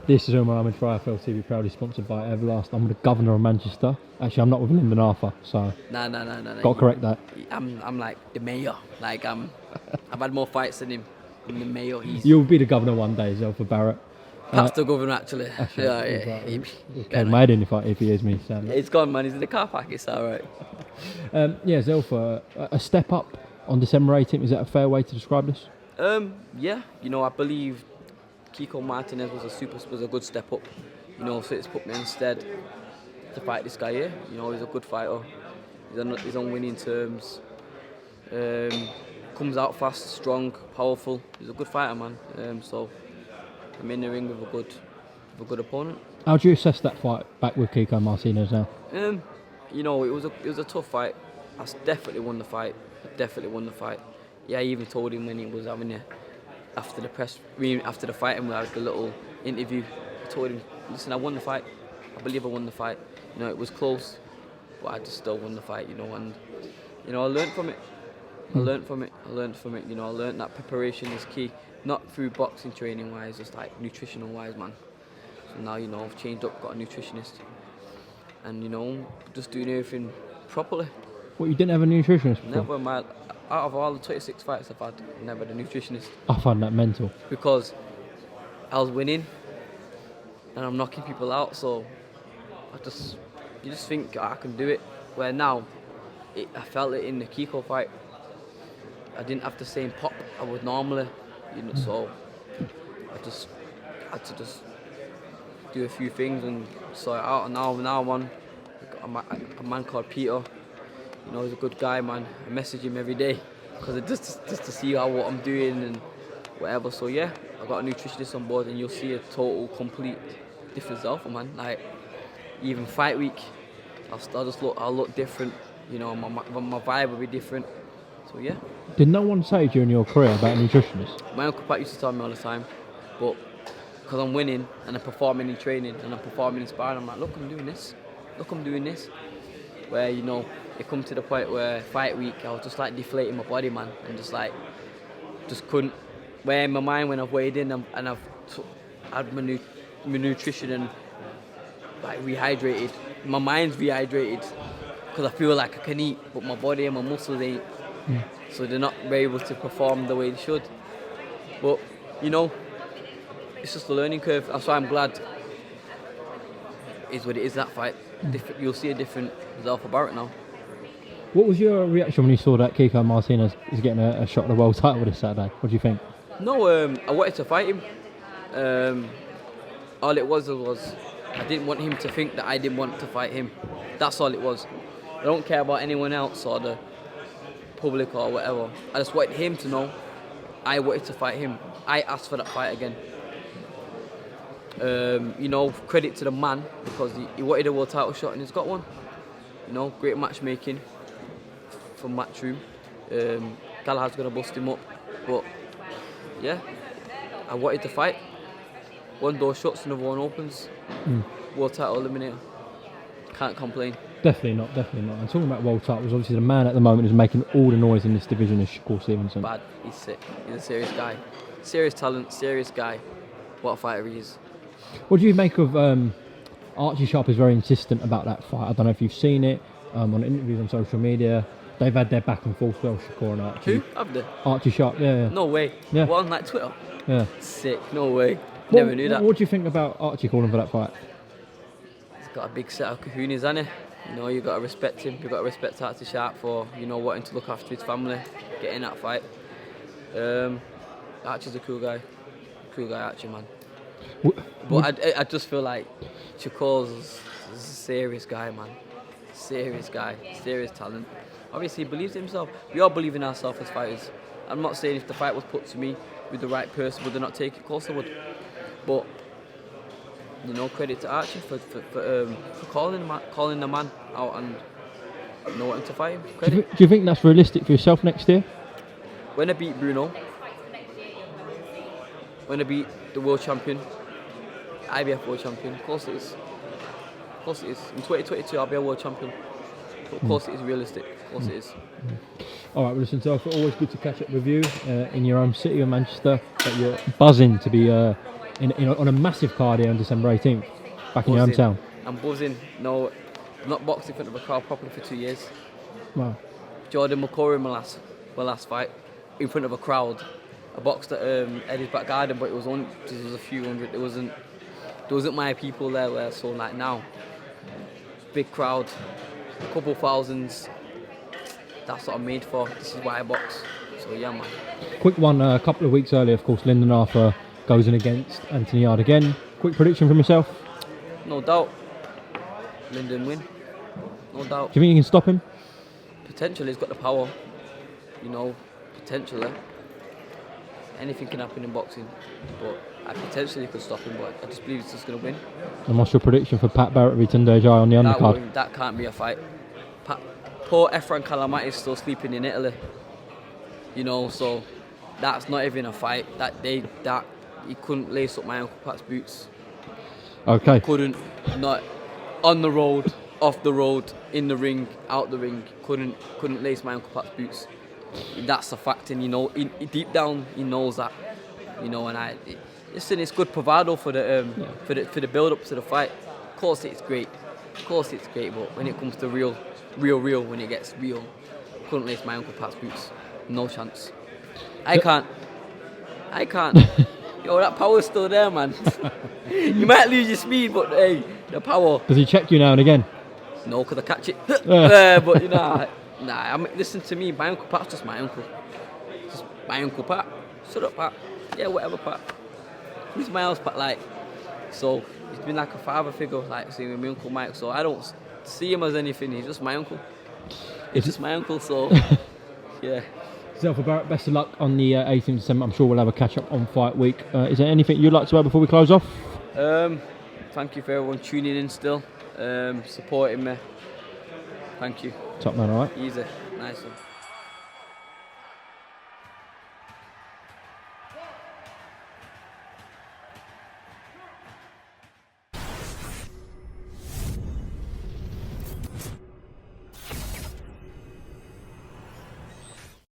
This is Umar Ahmed for IFL TV, proudly sponsored by Everlast. I'm the governor of Manchester. Actually, I'm not with Lyndon Arthur, so No. got to correct that. I'm like the mayor. Like I've had more fights than him. I'm the mayor. You'll be the governor one day, Zelfa Barrett. Perhaps the governor actually. Came made in if he hears me saying that. It's gone, man. He's in the car park. It's all right. Zelfa, a step up on December 18th. Is that a fair way to describe this? Yeah. I believe Kiko Martinez was a good step up. So it's put me instead to fight this guy here. He's a good fighter. He's on winning terms. Comes out fast, strong, powerful. He's a good fighter, man. So I'm in the ring with a good opponent. How do you assess that fight back with Kiko Martinez now? It was a tough fight. I definitely won the fight. Yeah, I even told him when he was having after the fight, and we had a little interview. I told him, listen, I won the fight. I believe I won the fight. It was close, but I just still won the fight. And I learned from it. I learned from it. I learned that preparation is key. Not through boxing training wise, just like nutritional wise, man. So now, I've changed up, got a nutritionist. And, just doing everything properly. What, you didn't have a nutritionist before? Never, out of all the 26 fights I've had, never had a nutritionist. I find that mental. Because I was winning and I'm knocking people out, so you just think I can do it. Where now, I felt it in the Kiko fight. I didn't have the same pop I would normally, so I just had to do a few things and sort it out. And now I'm on a man called Peter. He's a good guy, man. I message him every day because just to see what I'm doing and whatever. So yeah, I got a nutritionist on board, and you'll see a total, complete different self, man. Like even fight week, I'll look different. My vibe will be different. So yeah. Did no one say during your career about a nutritionist? My uncle Pat used to tell me all the time, but because I'm winning and I'm performing in training and I'm performing in sparring, I'm like, look, I'm doing this. Where it come to the point where fight week I was just like deflating my body, man, and just couldn't. Where in my mind when I've weighed in and I've had my nutrition and like rehydrated, my mind's rehydrated because I feel like I can eat, but my body and my muscles ain't. So they're not able to perform the way they should. But it's just a learning curve. That's why I'm glad. Is what it is, that fight. You'll see a different Zelfa Barrett now. What was your reaction when you saw that Kiko Martinez is getting a shot at the world title this Saturday? What do you think? No, I wanted to fight him. All it was I didn't want him to think that I didn't want to fight him. That's all it was. I don't care about anyone else or the public or whatever. I just wanted him to know I wanted to fight him. I asked for that fight again. Credit to the man because he wanted a world title shot and he's got one. Great matchmaking from Matchroom. Galahad's gonna bust him up, but yeah, I wanted to fight. One door shuts, another one opens. World title eliminator. Can't complain. Definitely not. And talking about world titles, obviously the man at the moment who's making all the noise in this division is Shakur Stevenson. Bad. He's sick. He's a serious guy. Serious talent. Serious guy. What a fighter he is. What do you make of Archie Sharp is very insistent about that fight? I don't know if you've seen it on interviews on social media. They've had their back and forth, well, Shakur and Archie. Who? Have they? Archie Sharp, yeah. No way. Yeah. What, on like Twitter? Yeah. Sick. No way. Never knew that. What do you think about Archie calling for that fight? He's got a big set of kahunas, hasn't he? You got to respect him. You got to respect Archie Sharp for wanting to look after his family, getting that fight. Archie's a cool guy, Archie, man. But I just feel like Shakur's a serious guy, man. Serious guy, serious talent. Obviously, he believes in himself. We all believe in ourselves as fighters. I'm not saying if the fight was put to me with the right person, would they not take it? Of course they would. But credit to Archie for calling the man out and wanting to fight him. Credit. Do you think that's realistic for yourself next year? When I beat Bruno, when I beat the world champion, IBF world champion, of course it is. In 2022, I'll be a world champion. But of course it is realistic. Of course it is. All right, well, listen, Zelfa, always good to catch up with you in your own city of Manchester. But you're buzzing to be on a massive card here on December 18th, back in your hometown. I'm buzzing. No, I've not boxed in front of a crowd properly for 2 years. Wow. Jordan McCorry, my last fight, in front of a crowd. I boxed at Eddie's back garden, but it was a few hundred. There wasn't my people there. So like now, big crowd, a couple thousands. That's what I'm made for. This is why I box. So yeah, man. Quick one. A couple of weeks earlier, of course, Lyndon Arthur goes in against Anthony Yard again. Quick prediction from yourself? No doubt. Lyndon win. No doubt. Do you think you can stop him? Potentially, he's got the power. Potentially. Anything can happen in boxing, but I potentially could stop him, but I just believe he's just going to win. And what's your prediction for Pat Barrett v Tunde Ajayi on the undercard? That can't be a fight. Poor Efran Kalamati is still sleeping in Italy. So that's not even a fight. He couldn't lace up my Uncle Pat's boots. Okay. Couldn't, not on the road, off the road, in the ring, out the ring. Couldn't lace my Uncle Pat's boots. That's a fact, and deep down he knows that. Listen, it's good bravado for the build up to the fight. Of course it's great, but when it comes to real, when it gets real, couldn't lace my Uncle Pat's boots. No chance. I can't. Yo, that power's still there, man. You might lose your speed, but hey, the power. Does he check you now and again? No, because I catch it. But listen to me. My Uncle Pat's just my uncle. Just my Uncle Pat. Shut up, Pat. Yeah, whatever, Pat. He's my house, Pat. So he's been like a father figure, seeing my Uncle Mike. So I don't see him as anything. He's just my uncle. He's just my uncle. So yeah. Zelfa Barrett, best of luck on the 18th of December. I'm sure we'll have a catch up on fight week. Is there anything you'd like to add before we close off? Thank you for everyone tuning in still, supporting me. Thank you. Top man, alright? Easy. Nice one.